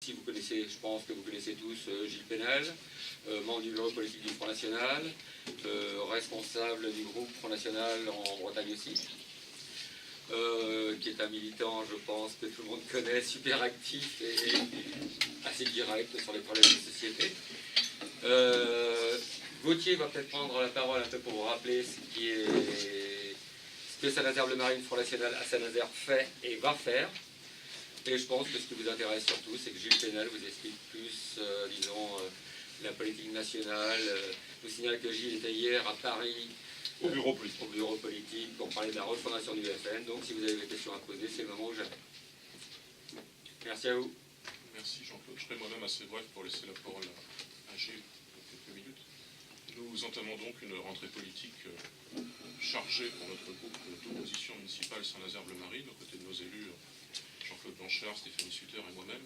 Si vous connaissez, je pense que vous connaissez tous Gilles Pénal, membre du bureau politique du Front National, responsable du groupe Front National en Bretagne aussi, qui est un militant, je pense, que tout le monde connaît, super actif et assez direct sur les problèmes de société. Gauthier va peut-être prendre la parole un peu pour vous rappeler ce que Saint-Nazaire-Bleu-Marine Front National à Saint-Nazaire fait et va faire. Et je pense que ce qui vous intéresse surtout, c'est que Gilles Pénal vous explique plus, disons, la politique nationale. Je vous signale que Gilles était hier à Paris, au bureau politique, pour parler de la refondation du FN. Donc si vous avez des questions à poser, c'est le moment ou jamais. Merci à vous. Merci Jean-Claude. Je serai moi-même assez bref pour laisser la parole à Gilles pour quelques minutes. Nous entamons donc une rentrée politique chargée pour notre groupe d'opposition municipale Saint-Nazaire-Bleu-Marine, aux côtés de nos élus Jean-Claude Blanchard, Stéphanie Sutter et moi-même,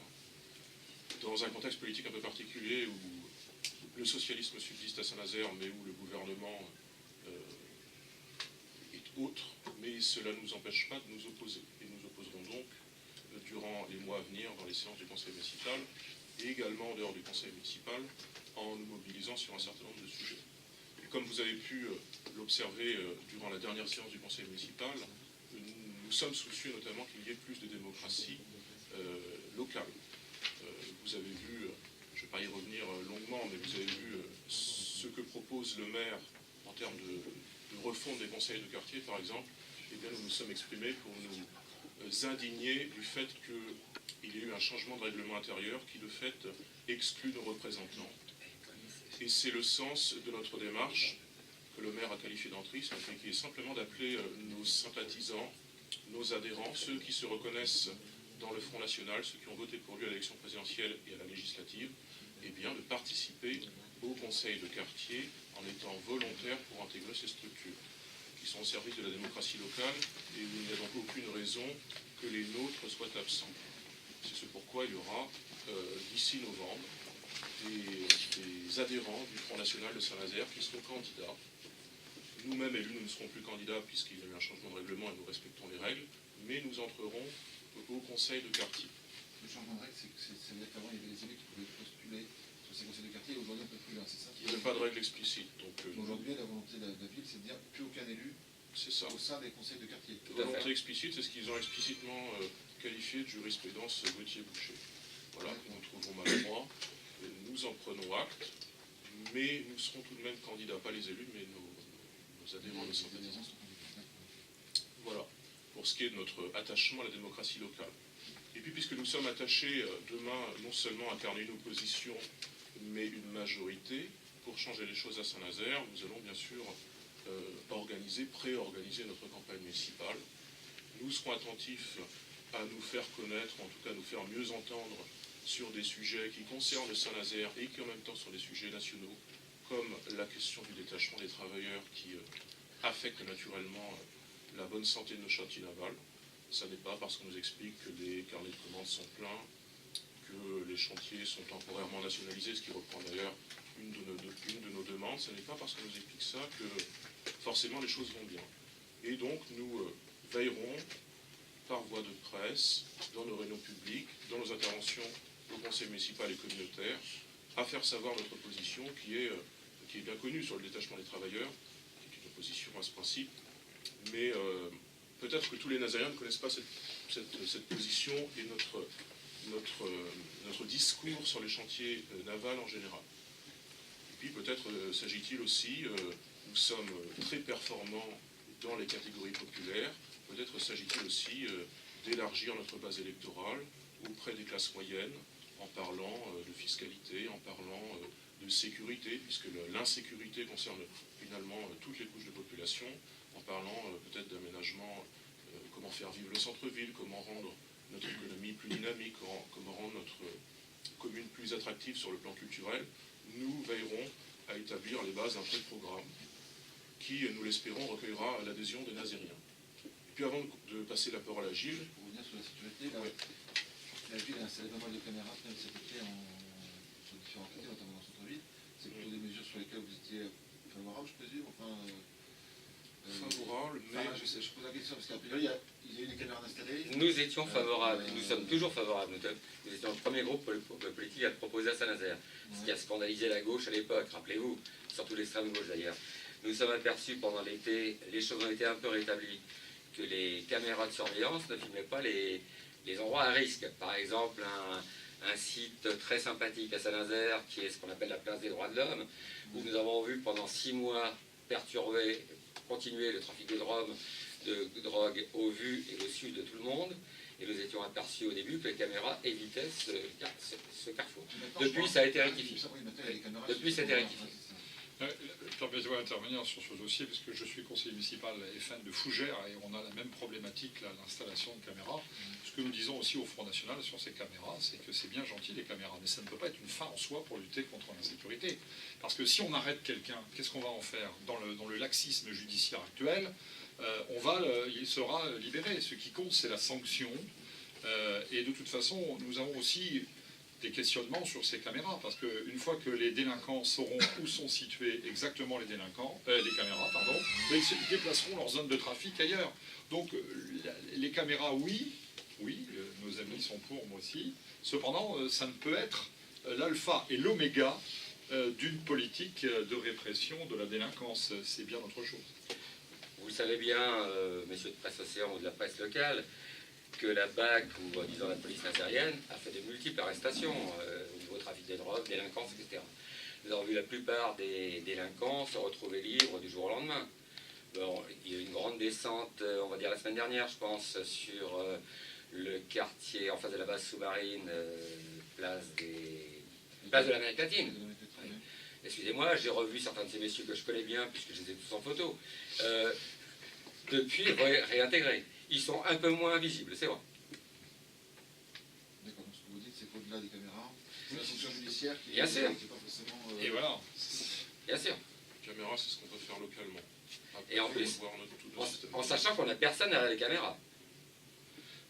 dans un contexte politique un peu particulier où le socialisme subsiste à Saint-Nazaire, mais où le gouvernement est autre, mais cela ne nous empêche pas de nous opposer. Et nous opposerons donc durant les mois à venir dans les séances du conseil municipal et également en dehors du conseil municipal en nous mobilisant sur un certain nombre de sujets. Et comme vous avez pu l'observer durant la dernière séance du conseil municipal, nous sommes soucieux notamment qu'il y ait plus de démocratie locale. Vous avez vu, je ne vais pas y revenir longuement, mais vous avez vu ce que propose le maire en termes de refonte des conseils de quartier, par exemple. Eh bien, nous nous sommes exprimés pour nous indigner du fait qu'il y ait eu un changement de règlement intérieur qui, de fait, exclut nos représentants. Et c'est le sens de notre démarche, que le maire a qualifié d'entrisme, qui est simplement d'appeler nos sympathisants, nos adhérents, ceux qui se reconnaissent dans le Front National, ceux qui ont voté pour lui à l'élection présidentielle et à la législative, eh bien, de participer au conseil de quartier en étant volontaires pour intégrer ces structures, qui sont au service de la démocratie locale, et où il n'y a donc aucune raison que les nôtres soient absents. C'est ce pourquoi il y aura, d'ici novembre, des adhérents du Front National de Saint-Nazaire qui seront candidats. Nous-mêmes élus, nous ne serons plus candidats puisqu'il y a eu un changement de règlement et nous respectons les règles, mais nous entrerons au conseil de quartier. Le changement de règle, c'est vrai qu'avant, il y avait des élus qui pouvaient postuler sur ces conseils de quartier, et aujourd'hui, on ne peut plus, là, c'est ça? Il n'y a pas de règle explicite. Aujourd'hui, la volonté de la ville, c'est de dire plus aucun élu au sein des conseils de quartier. La volonté explicite, c'est ce qu'ils ont explicitement qualifié de jurisprudence Gauthier-Boucher. Voilà, nous trouvons maladroit, nous en prenons acte, mais nous serons tout de même candidats, pas les élus, mais nos adhérents, nos sympathisants. Voilà, pour ce qui est de notre attachement à la démocratie locale. Et puis, puisque nous sommes attachés demain non seulement à incarner une opposition, mais une majorité, pour changer les choses à Saint-Nazaire, nous allons bien sûr préorganiser notre campagne municipale. Nous serons attentifs à nous faire connaître, en tout cas nous faire mieux entendre sur des sujets qui concernent Saint-Nazaire et qui en même temps sont des sujets nationaux, comme la question du détachement des travailleurs qui affecte naturellement la bonne santé de nos chantiers navals. Ce n'est pas parce qu'on nous explique que les carnets de commandes sont pleins, que les chantiers sont temporairement nationalisés, ce qui reprend d'ailleurs une de nos demandes. Ce n'est pas parce qu'on nous explique ça que forcément les choses vont bien. Et donc nous veillerons par voie de presse, dans nos réunions publiques, dans nos interventions au conseil municipal et communautaire, à faire savoir notre position qui est bien connue sur le détachement des travailleurs, qui est une opposition à ce principe, mais peut-être que tous les Nazariens ne connaissent pas cette position et notre discours sur les chantiers navals en général. Et puis peut-être s'agit-il aussi, nous sommes très performants dans les catégories populaires, peut-être s'agit-il aussi d'élargir notre base électorale auprès des classes moyennes, en parlant de fiscalité, en parlant de sécurité, puisque l'insécurité concerne finalement toutes les couches de population, en parlant peut-être d'aménagement, comment faire vivre le centre-ville, comment rendre notre économie plus dynamique, comment rendre notre commune plus attractive sur le plan culturel. Nous veillerons à établir les bases d'un tel programme qui, nous l'espérons, recueillera l'adhésion des Nazériens. Et puis avant de passer la parole à Gilles... Pour revenir sur la sécurité, là, la ville a installé pas mal de caméras de sécurité sur différents quartiers, notamment dans le centre-ville. C'est plutôt des mesures sur lesquelles vous étiez favorable, je présume. Enfin, Favorable, mais Enfin, je pose la question parce qu'à priori, il y a eu des caméras installées. Nous étions favorables, nous sommes toujours favorables. Nous étions le premier groupe politique à le proposer à Saint-Nazaire, ce qui a scandalisé la gauche à l'époque, rappelez-vous, surtout l'extrême gauche d'ailleurs. Nous sommes aperçus pendant l'été, les choses ont été un peu rétablies, que les caméras de surveillance ne filmaient pas les endroits à risque. Par exemple, un site très sympathique à Saint-Nazaire, qui est ce qu'on appelle la place des droits de l'homme, où nous avons vu pendant 6 mois perturber, continuer le trafic de drogue au vu et au su de tout le monde. Et nous étions aperçus au début que les caméras évitaient ce carrefour. Depuis, ça a été rectifié. Depuis, ça a été rectifié. Permettez-moi d'intervenir sur ce dossier, parce que je suis conseiller municipal FN de Fougères et on a la même problématique, là, l'installation de caméras. Ce que nous disons aussi au Front National sur ces caméras, c'est que c'est bien gentil les caméras, mais ça ne peut pas être une fin en soi pour lutter contre l'insécurité. Parce que si on arrête quelqu'un, qu'est-ce qu'on va en faire? Dans le laxisme judiciaire actuel, il sera libéré. Ce qui compte, c'est la sanction. Et de toute façon, nous avons aussi des questionnements sur ces caméras, parce qu'une fois que les délinquants sauront où sont situés exactement les caméras, ils se déplaceront leur zone de trafic ailleurs. Donc les caméras, oui, nos amis sont pour, moi aussi. Cependant, ça ne peut être l'alpha et l'oméga d'une politique de répression de la délinquance. C'est bien autre chose. Vous le savez bien, messieurs de Presse Océan ou de la presse locale, que la BAC, ou disons la police nazérienne, a fait de multiples arrestations au niveau trafic de drogue, délinquance, etc. Nous avons vu la plupart des délinquants se retrouver libres du jour au lendemain. Bon, il y a eu une grande descente, on va dire la semaine dernière, je pense, sur le quartier en face de la base sous-marine, place de l'Amérique latine. Oui. Excusez-moi, j'ai revu certains de ces messieurs que je connais bien, puisque je les ai tous en photo, depuis réintégrés. Ils sont un peu moins visibles, c'est vrai. D'accord, donc ce que vous dites, c'est qu'au-delà des caméras, c'est la sanction judiciaire qui Bien sûr. n'est pas forcément... Et voilà. Bien sûr. la caméra, c'est ce qu'on peut faire localement. Après, Et en plus, voir en sachant qu'on n'a personne derrière les caméras.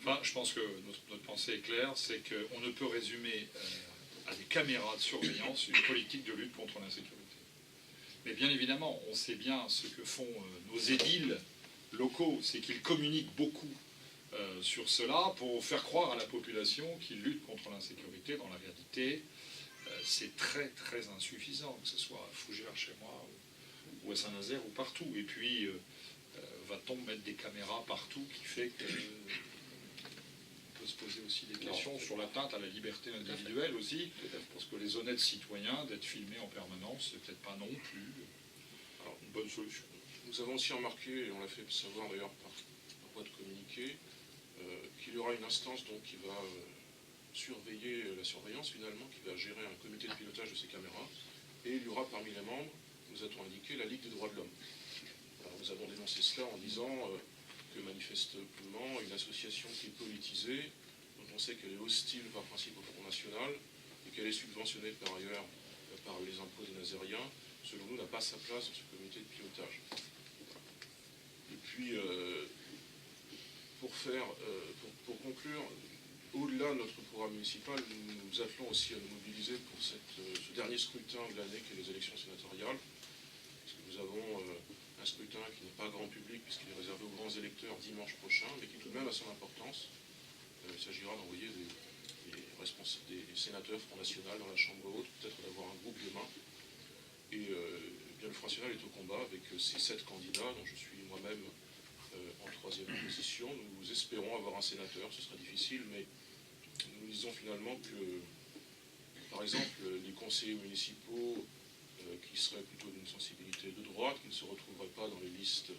Enfin, je pense que notre pensée est claire, c'est qu'on ne peut résumer à des caméras de surveillance une politique de lutte contre l'insécurité. Mais bien évidemment, on sait bien ce que font nos édiles locaux, c'est qu'ils communiquent beaucoup sur cela pour faire croire à la population qu'ils luttent contre l'insécurité. Dans la réalité, c'est très très insuffisant, que ce soit à Fougères chez moi ou à Saint-Nazaire ou partout. Et puis, va-t-on mettre des caméras partout qui fait que... On peut se poser aussi des questions sur l'atteinte à la liberté individuelle aussi, parce que les honnêtes citoyens, d'être filmés en permanence, c'est peut-être pas non plus une bonne solution. Nous avons aussi remarqué, et on l'a fait savoir d'ailleurs par voie de communiqué, qu'il y aura une instance donc, qui va surveiller la surveillance finalement, qui va gérer un comité de pilotage de ces caméras, et il y aura parmi les membres, nous a-t-on indiqué, la Ligue des droits de l'homme. Nous avons dénoncé cela en disant que manifestement une association qui est politisée, dont on sait qu'elle est hostile par principe au Front National, et qu'elle est subventionnée par ailleurs par les impôts des Nazériens, selon nous, n'a pas sa place dans ce comité de pilotage. Et puis, pour conclure, au-delà de notre programme municipal, nous nous attelons aussi à nous mobiliser pour ce dernier scrutin de l'année qui est les élections sénatoriales, parce que nous avons un scrutin qui n'est pas grand public puisqu'il est réservé aux grands électeurs dimanche prochain, mais qui tout de même a son importance. Il s'agira d'envoyer des sénateurs Front National dans la Chambre haute, peut-être d'avoir un groupe demain. Et bien, le Front National est au combat avec ces 7 candidats, dont je suis moi-même en 3e position. Nous espérons avoir un sénateur, ce sera difficile, mais nous disons finalement que, par exemple, les conseillers municipaux qui seraient plutôt d'une sensibilité de droite, qui ne se retrouveraient pas dans les listes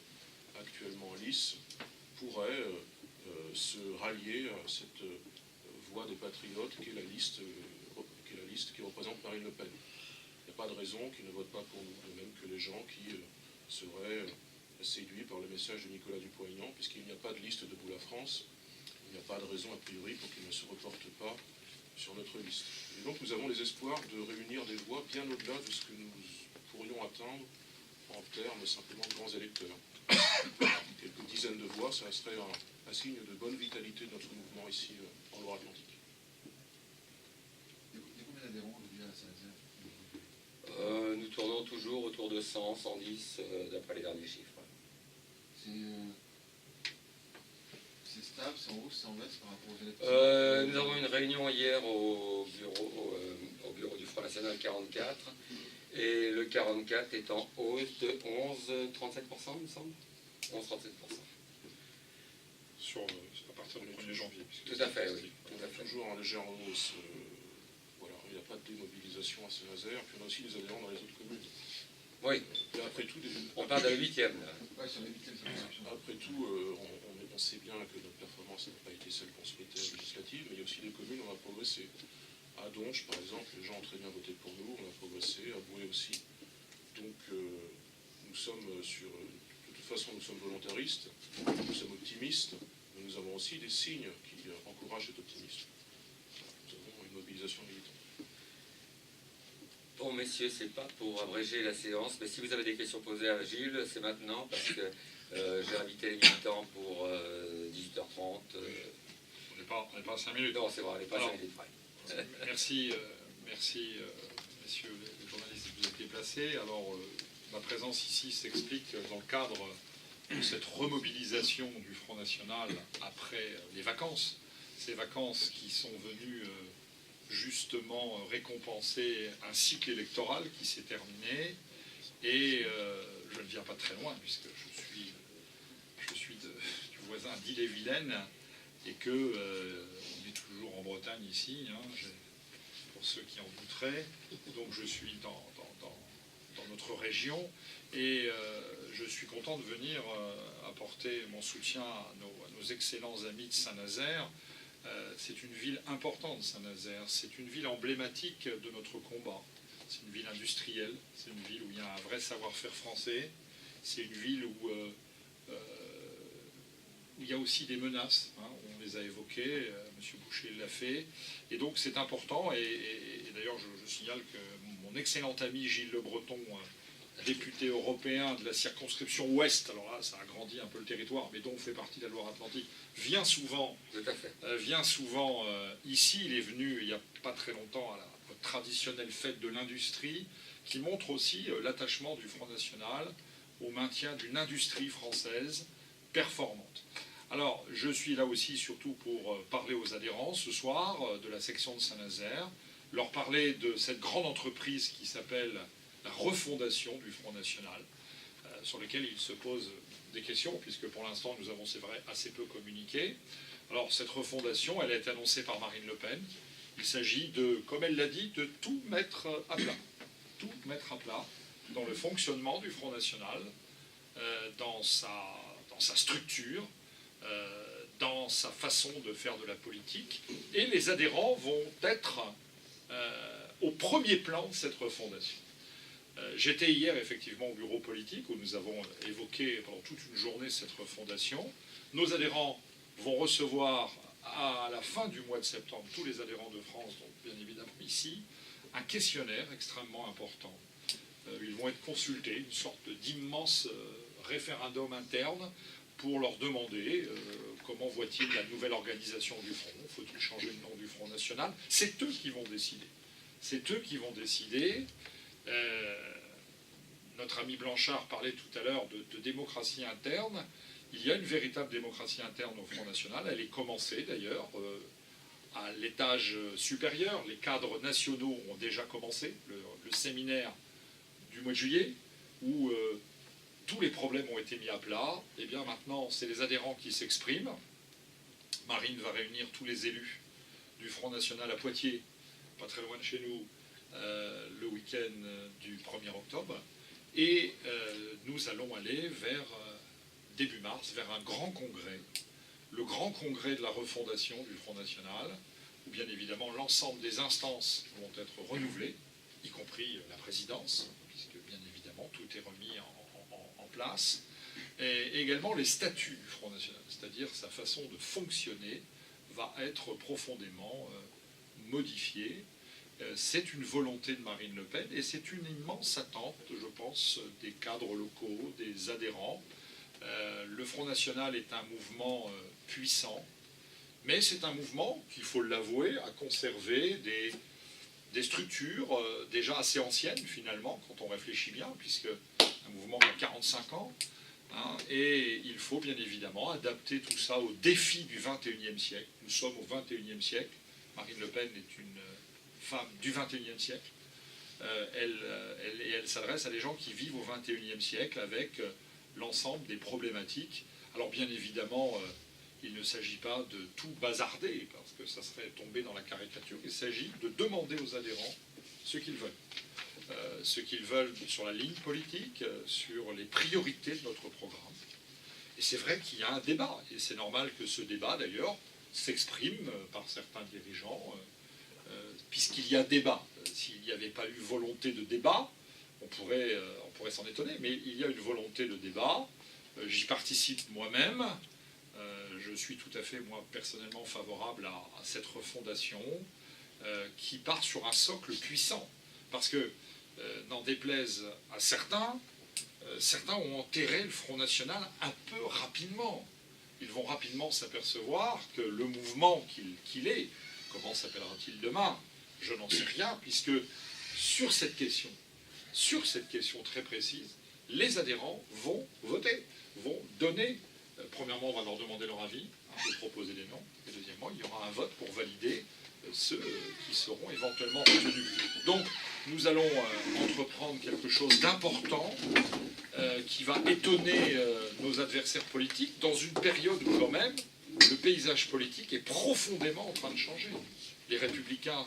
actuellement en lice, pourraient se rallier à cette voie des patriotes qui est la liste qui représente Marine Le Pen. Il n'y a pas de raison qu'ils ne votent pas pour nous, de même que les gens qui seraient séduits par le message de Nicolas Dupont-Aignan, puisqu'il n'y a pas de liste de Bout la France, il n'y a pas de raison a priori pour qu'ils ne se reportent pas sur notre liste. Et donc nous avons les espoirs de réunir des voix bien au-delà de ce que nous pourrions atteindre en termes simplement de grands électeurs. Quelques dizaines de voix, ça serait un signe de bonne vitalité de notre mouvement ici en Loire-Atlantique. Il y a combien d'adhérents aujourd'hui à Saint-Nazaire ? Nous tournons toujours autour de 100, 110, d'après les derniers chiffres. C'est stable, c'est en hausse, c'est en baisse par rapport aux élections? Nous avons une réunion hier au bureau du Front National 44, et le 44 est en hausse de 11,37%, il me semble. 11,37%. À partir du 1er janvier. Tout à fait, oui. On est toujours en légère hausse. Voilà, il n'y a pas de démobilisation à Saint-Nazaire, puis on a aussi des adhérents dans les autres communes. Oui. Et après tout, On parle de la 8e, là. Ouais, sur les 8e, après tout, on sait bien que notre performance n'a pas été celle qu'on souhaitait législative, mais il y a aussi des communes où on a progressé. À Donge, par exemple, les gens ont très bien voté pour nous, on a progressé, à Boué aussi. Donc, nous sommes de toute façon, nous sommes volontaristes, nous sommes optimistes, mais nous avons aussi des signes qui encouragent cet optimisme. Nous avons une mobilisation militante. Bon, messieurs, c'est pas pour abréger la séance, mais si vous avez des questions posées à Gilles, c'est maintenant, parce que j'ai invité les militants pour 18h30. On n'est pas à 5 minutes. Non, c'est vrai, on n'est pas à 5 minutes près. Merci, messieurs les journalistes qui vous êtes déplacés. Alors, ma présence ici s'explique dans le cadre de cette remobilisation du Front National après les vacances. Ces vacances qui sont venues justement récompenser un cycle électoral qui s'est terminé. Et je ne viens pas très loin, puisque je suis du voisin d'Ille-et-Vilaine, et que on est toujours en Bretagne ici, hein, pour ceux qui en douteraient. Donc je suis dans notre région, et je suis content de venir apporter mon soutien à nos excellents amis de Saint-Nazaire. C'est une ville importante, Saint-Nazaire, c'est une ville emblématique de notre combat. C'est une ville industrielle, c'est une ville où il y a un vrai savoir-faire français, c'est une ville où il y a aussi des menaces, hein, on les a évoquées, M. Boucher l'a fait, et donc c'est important, et d'ailleurs je signale que mon excellent ami Gilles Le Breton, député européen de la circonscription Ouest, alors là ça a agrandi un peu le territoire, mais dont fait partie la Loire-Atlantique, vient souvent ici. Il est venu il n'y a pas très longtemps à la traditionnelle fête de l'industrie, qui montre aussi l'attachement du Front National au maintien d'une industrie française performante. Alors, je suis là aussi surtout pour parler aux adhérents ce soir de la section de Saint-Nazaire, leur parler de cette grande entreprise qui s'appelle la refondation du Front National, sur laquelle il se pose des questions, puisque pour l'instant nous avons, c'est vrai, assez peu communiqué. Alors, cette refondation, elle a été annoncée par Marine Le Pen. Il s'agit de, comme elle l'a dit, de tout mettre à plat. Tout mettre à plat dans le fonctionnement du Front National, dans sa structure, dans sa façon de faire de la politique. Et les adhérents vont être au premier plan de cette refondation. J'étais hier effectivement au bureau politique où nous avons évoqué pendant toute une journée cette refondation. Nos adhérents vont recevoir à la fin du mois de septembre, tous les adhérents de France, donc bien évidemment ici, un questionnaire extrêmement important. Ils vont être consultés, une sorte d'immense référendum interne pour leur demander comment voient-ils la nouvelle organisation du Front, faut-il changer le nom du Front National. C'est eux qui vont décider. C'est eux qui vont décider. Notre ami Blanchard parlait tout à l'heure de démocratie interne. Il y a une véritable démocratie interne au Front National. Elle est commencée d'ailleurs à l'étage supérieur. Les cadres nationaux ont déjà commencé le séminaire du mois de juillet où tous les problèmes ont été mis à plat. Et bien maintenant, c'est les adhérents qui s'expriment. Marine va réunir tous les élus du Front National à Poitiers, pas très loin de chez nous, le week-end du 1er octobre. Et nous allons aller vers début mars, vers un grand congrès, le grand congrès de la refondation du Front National, où bien évidemment l'ensemble des instances vont être renouvelées, y compris la présidence, puisque bien évidemment tout est remis en place, et également les statuts du Front National, c'est-à-dire sa façon de fonctionner va être profondément modifiée. C'est une volonté de Marine Le Pen et c'est une immense attente, je pense, des cadres locaux, des adhérents. Le Front National est un mouvement puissant, mais c'est un mouvement, qu'il faut l'avouer, a conservé des structures déjà assez anciennes finalement, quand on réfléchit bien, puisque un mouvement qui a 45 ans, hein, et il faut bien évidemment adapter tout ça aux défis du XXIe siècle. Nous sommes au XXIe siècle. Marine Le Pen est une femme du XXIe siècle. Elle s'adresse à des gens qui vivent au XXIe siècle avec l'ensemble des problématiques. Alors bien évidemment, il ne s'agit pas de tout bazarder, parce que ça serait tomber dans la caricature. Il s'agit de demander aux adhérents ce qu'ils veulent. Ce qu'ils veulent sur la ligne politique, sur les priorités de notre programme. Et c'est vrai qu'il y a un débat, et c'est normal que ce débat, d'ailleurs, s'exprime par certains dirigeants, puisqu'il y a débat. S'il n'y avait pas eu volonté de débat, on pourrait s'en étonner, mais il y a une volonté de débat. J'y participe moi-même. Je suis tout à fait, moi, personnellement favorable à cette refondation qui part sur un socle puissant. Parce que, n'en déplaise à certains, certains ont enterré le Front National un peu rapidement. Ils vont rapidement s'apercevoir que le mouvement qu'il est, comment s'appellera-t-il demain? Je n'en sais rien, puisque sur cette question très précise, les adhérents vont voter, vont donner. Premièrement, on va leur demander leur avis, de proposer des noms, et deuxièmement, il y aura un vote pour valider ceux qui seront éventuellement retenus. Donc, nous allons entreprendre quelque chose d'important qui va étonner nos adversaires politiques dans une période où, quand même, le paysage politique est profondément en train de changer. Les Républicains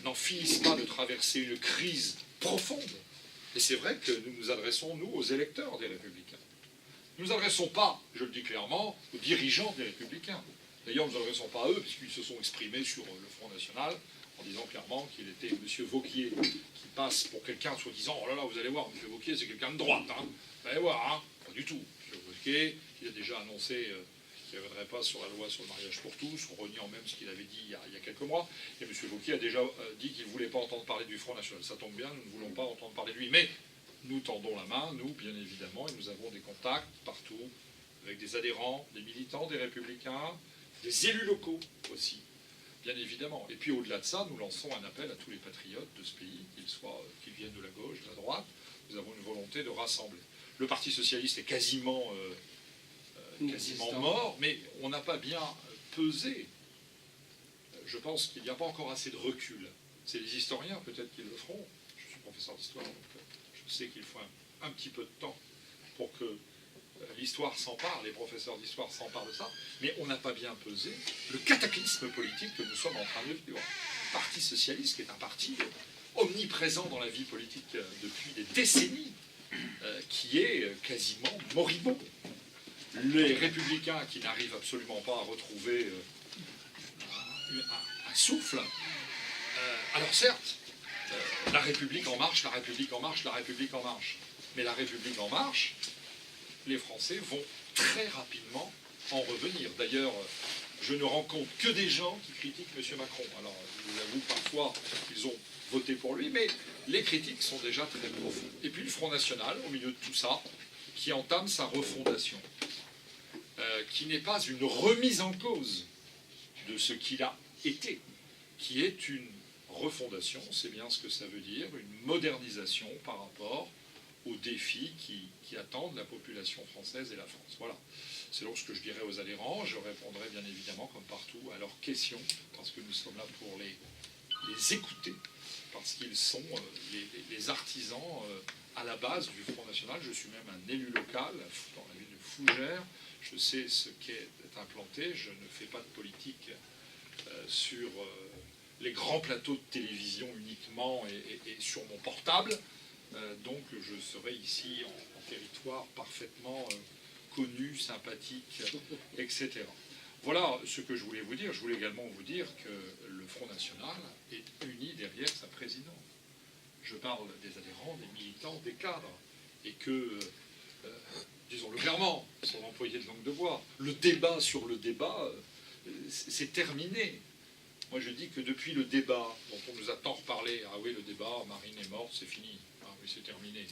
n'en finissent pas de traverser une crise profonde. Et c'est vrai que nous nous adressons, nous, aux électeurs des Républicains. Nous ne nous adressons pas, je le dis clairement, aux dirigeants des Républicains. D'ailleurs, nous ne nous adressons pas à eux, puisqu'ils se sont exprimés sur le Front National, en disant clairement qu'il était M. Vauquier, qui passe pour quelqu'un, soi-disant, oh là là, vous allez voir, M. Vauquier, c'est quelqu'un de droite, hein. Vous allez voir, hein. Pas du tout. M. Vauquier, il a déjà annoncé qu'il ne reviendrait pas sur la loi sur le mariage pour tous, reniant même ce qu'il avait dit il y a quelques mois. Et M. Vauquier a déjà dit qu'il ne voulait pas entendre parler du Front National. Ça tombe bien, nous ne voulons pas entendre parler de lui. Mais nous tendons la main, nous, bien évidemment, et nous avons des contacts partout, avec des adhérents, des militants, des Républicains, des élus locaux aussi, bien évidemment. Et puis au-delà de ça, nous lançons un appel à tous les patriotes de ce pays, qu'ils viennent de la gauche, de la droite. Nous avons une volonté de rassembler. Le Parti socialiste est quasiment mort, mais on n'a pas bien pesé. Je pense qu'il n'y a pas encore assez de recul. C'est les historiens peut-être qui le feront. Je suis professeur d'histoire, donc je sais qu'il faut un petit peu de temps pour que l'histoire s'empare, les professeurs d'histoire s'emparent de ça, mais on n'a pas bien pesé le cataclysme politique que nous sommes en train de vivre. Le Parti socialiste, qui est un parti omniprésent dans la vie politique depuis des décennies, qui est quasiment moribond. Les Républicains qui n'arrivent absolument pas à retrouver un souffle. Alors certes, la République en marche, la République en marche, la République en marche. Mais la République en marche, les Français vont très rapidement en revenir. D'ailleurs, je ne rencontre que des gens qui critiquent M. Macron. Alors, je vous avoue, parfois, ils ont voté pour lui, mais les critiques sont déjà très profondes. Et puis le Front National, au milieu de tout ça, qui entame sa refondation, qui n'est pas une remise en cause de ce qu'il a été, qui est une refondation, c'est bien ce que ça veut dire, une modernisation par rapport aux défis qui attendent la population française et la France. Voilà. C'est donc ce que je dirais aux adhérents. Je répondrai bien évidemment, comme partout, à leurs questions, parce que nous sommes là pour les écouter, parce qu'ils sont les artisans à la base du Front National. Je suis même un élu local dans la ville de Fougères. Je sais ce qu'est d'être implanté. Je ne fais pas de politique sur les grands plateaux de télévision uniquement et sur mon portable. Donc je serai ici en territoire parfaitement connu, sympathique, etc. Voilà ce que je voulais vous dire. Je voulais également vous dire que le Front National est uni derrière sa présidente. Je parle des adhérents, des militants, des cadres. Et que, disons-le clairement, sans employer de langue de bois, le débat sur le débat, c'est terminé. Moi je dis que depuis le débat, dont on nous a tant reparlé, ah oui, le débat, Marine est morte, c'est fini. Ah oui, c'est terminé.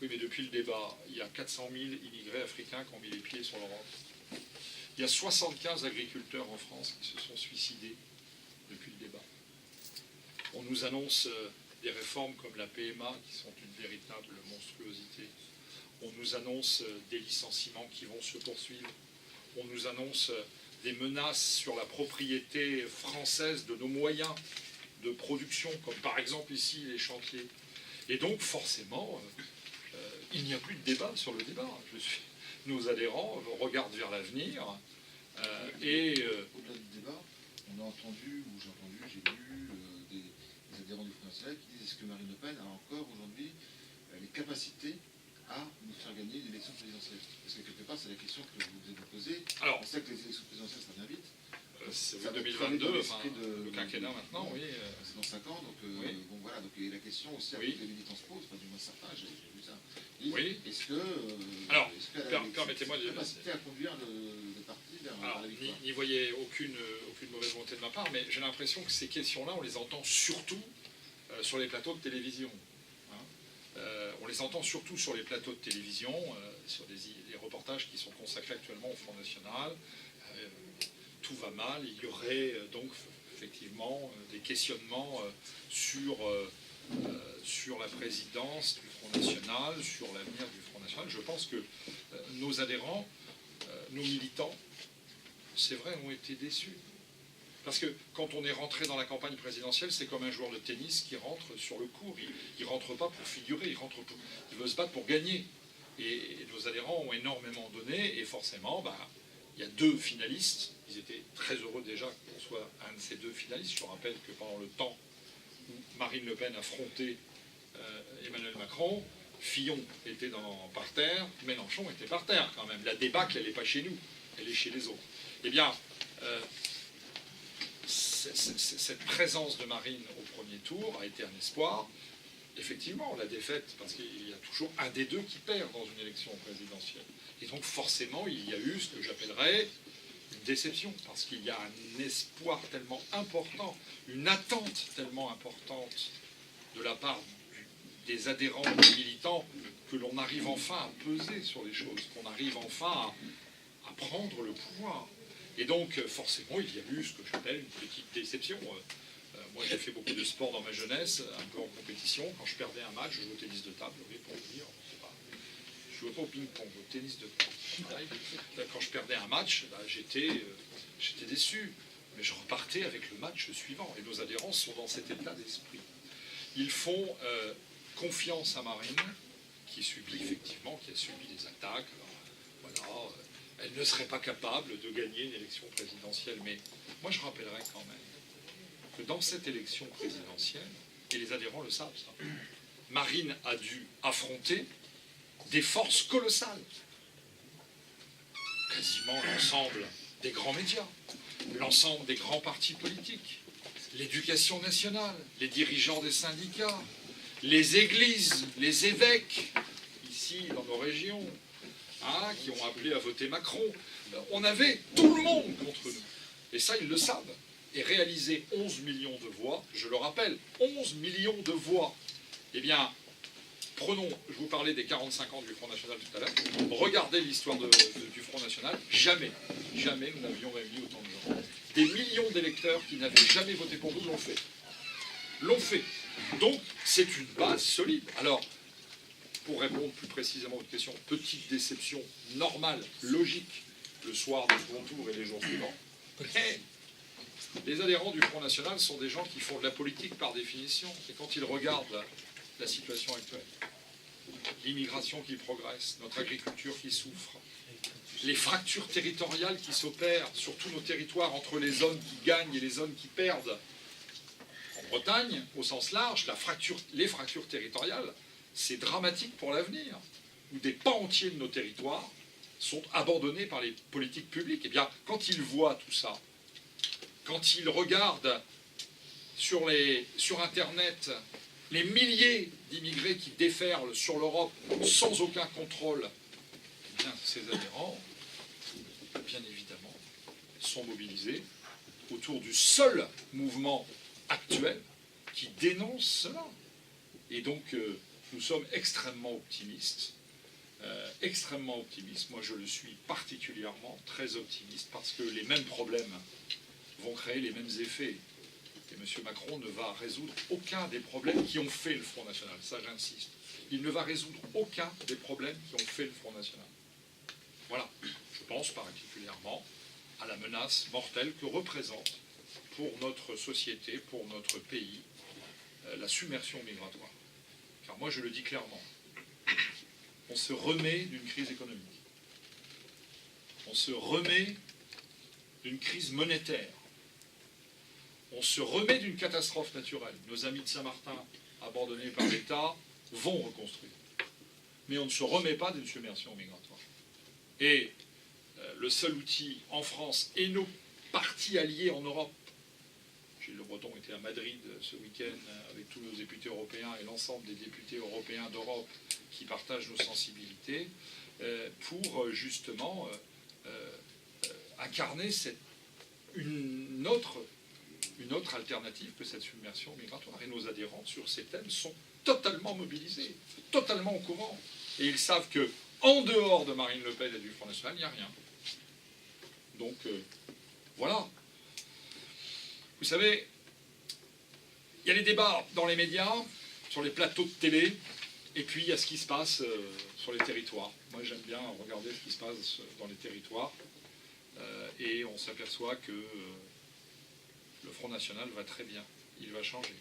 Oui, mais depuis le débat, il y a 400 000 immigrés africains qui ont mis les pieds sur l'Europe. Il y a 75 agriculteurs en France qui se sont suicidés depuis le débat. On nous annonce des réformes comme la PMA qui sont une véritable monstruosité. On nous annonce des licenciements qui vont se poursuivre. On nous annonce des menaces sur la propriété française de nos moyens de production, comme par exemple ici les chantiers. Et donc forcément, il n'y a plus de débat sur le débat. Nos adhérents regardent vers l'avenir Au-delà du débat, on a entendu, ou j'ai entendu, j'ai lu des adhérents du Front National qui disent que Marine Le Pen a encore aujourd'hui les capacités à nous faire gagner l'élection présidentielle. Parce que quelque part, c'est la question que vous devez vous poser. Alors, on sait que les élections présidentielles, ça vient vite. c'est Ça va 2022, dans enfin, l'esprit le quinquennat maintenant, oui. C'est dans 5 ans, donc Oui. bon, voilà. Donc, et la question aussi, Oui. avec les militants se pose, enfin, du moins certains, j'ai vu ça. Oui. Est-ce que. Alors, qu'elle a permettez-moi de. cette capacité à conduire le parti vers Alors, la victoire? n'y voyez aucune mauvaise volonté de ma part, mais j'ai l'impression que ces questions-là, on les entend surtout sur les plateaux de télévision. Hein. On les entend surtout sur les plateaux de télévision, sur des reportages qui sont consacrés actuellement au Front National. Tout va mal, il y aurait donc effectivement des questionnements sur la présidence du Front National, sur l'avenir du Front National. Je pense que nos adhérents, nos militants, c'est vrai, ont été déçus. Parce que quand on est rentré dans la campagne présidentielle, c'est comme un joueur de tennis qui rentre sur le court. Il ne rentre pas pour figurer, il veut se battre pour gagner. Et nos adhérents ont énormément donné, et forcément, il y a 2 finalistes. Ils étaient très heureux déjà qu'on soit un de ces 2 finalistes. Je rappelle que pendant le temps où Marine Le Pen affrontait Emmanuel Macron, Fillon était par terre, Mélenchon était par terre quand même. La débâcle, elle n'est pas chez nous, elle est chez les autres. Eh bien, cette présence de Marine au premier tour a été un espoir. Effectivement, la défaite, parce qu'il y a toujours un des 2 qui perd dans une élection présidentielle. Et donc forcément, il y a eu ce que j'appellerais une déception, parce qu'il y a un espoir tellement important, une attente tellement importante de la part des adhérents, des militants, que l'on arrive enfin à peser sur les choses, qu'on arrive enfin à prendre le pouvoir. Et donc, forcément, il y a eu ce que j'appelle une petite déception. Moi, j'ai fait beaucoup de sport dans ma jeunesse, un peu en compétition. Quand je perdais un match, je jouais au tennis de table, oui, pour vous dire. Je jouais pas au ping-pong, au tennis de table. Quand je perdais un match, j'étais déçu. Mais je repartais avec le match suivant. Et nos adhérents sont dans cet état d'esprit. Ils font confiance à Marine, qui a subi des attaques. Voilà. Elle ne serait pas capable de gagner une élection présidentielle. Mais moi, je rappellerai quand même que dans cette élection présidentielle, et les adhérents le savent, ça, Marine a dû affronter des forces colossales. Quasiment l'ensemble des grands médias, l'ensemble des grands partis politiques, l'éducation nationale, les dirigeants des syndicats, les églises, les évêques, ici dans nos régions, qui ont appelé à voter Macron. On avait tout le monde contre nous. Et ça, ils le savent. Et réaliser 11 millions de voix, je le rappelle, 11 millions de voix. Eh bien, prenons, je vous parlais des 45 ans du Front National tout à l'heure, regardez l'histoire du Front National, jamais nous n'avions réuni autant de gens. Des millions d'électeurs qui n'avaient jamais voté pour nous l'ont fait. L'ont fait. Donc, c'est une base solide. Alors, pour répondre plus précisément à votre question, petite déception normale, logique, le soir du second tour et les jours suivants. Mais les adhérents du Front National sont des gens qui font de la politique par définition. Et quand ils regardent la situation actuelle, l'immigration qui progresse, notre agriculture qui souffre, les fractures territoriales qui s'opèrent sur tous nos territoires entre les zones qui gagnent et les zones qui perdent. En Bretagne, au sens large, les fractures territoriales, c'est dramatique pour l'avenir, où des pans entiers de nos territoires sont abandonnés par les politiques publiques. Eh bien, quand ils voient tout ça, quand ils regardent sur Internet les milliers d'immigrés qui déferlent sur l'Europe sans aucun contrôle, eh bien, ces adhérents, bien évidemment, sont mobilisés autour du seul mouvement actuel qui dénonce cela. Et donc, nous sommes extrêmement optimistes. Moi, je le suis particulièrement très optimiste parce que les mêmes problèmes vont créer les mêmes effets. Et M. Macron ne va résoudre aucun des problèmes qui ont fait le Front National. Ça, j'insiste. il ne va résoudre aucun des problèmes qui ont fait le Front National. Voilà. Je pense particulièrement à la menace mortelle que représente pour notre société, pour notre pays, la submersion migratoire. Car moi, je le dis clairement, on se remet d'une crise économique. On se remet d'une crise monétaire. On se remet d'une catastrophe naturelle. Nos amis de Saint-Martin, abandonnés par l'État, vont reconstruire. Mais on ne se remet pas d'une submersion migratoire. Et le seul outil en France et nos partis alliés en Europe, Gilles Le Breton était à Madrid ce week-end avec tous nos députés européens et l'ensemble des députés européens d'Europe qui partagent nos sensibilités, pour justement incarner une autre alternative que cette submersion migratoire. Et nos adhérents sur ces thèmes sont totalement mobilisés, totalement au courant. Et ils savent que en dehors de Marine Le Pen et du Front National, il n'y a rien. Donc, voilà. Vous savez, il y a les débats dans les médias, sur les plateaux de télé, et puis il y a ce qui se passe sur les territoires. Moi, j'aime bien regarder ce qui se passe dans les territoires, et on s'aperçoit que le Front National va très bien. Il va changer.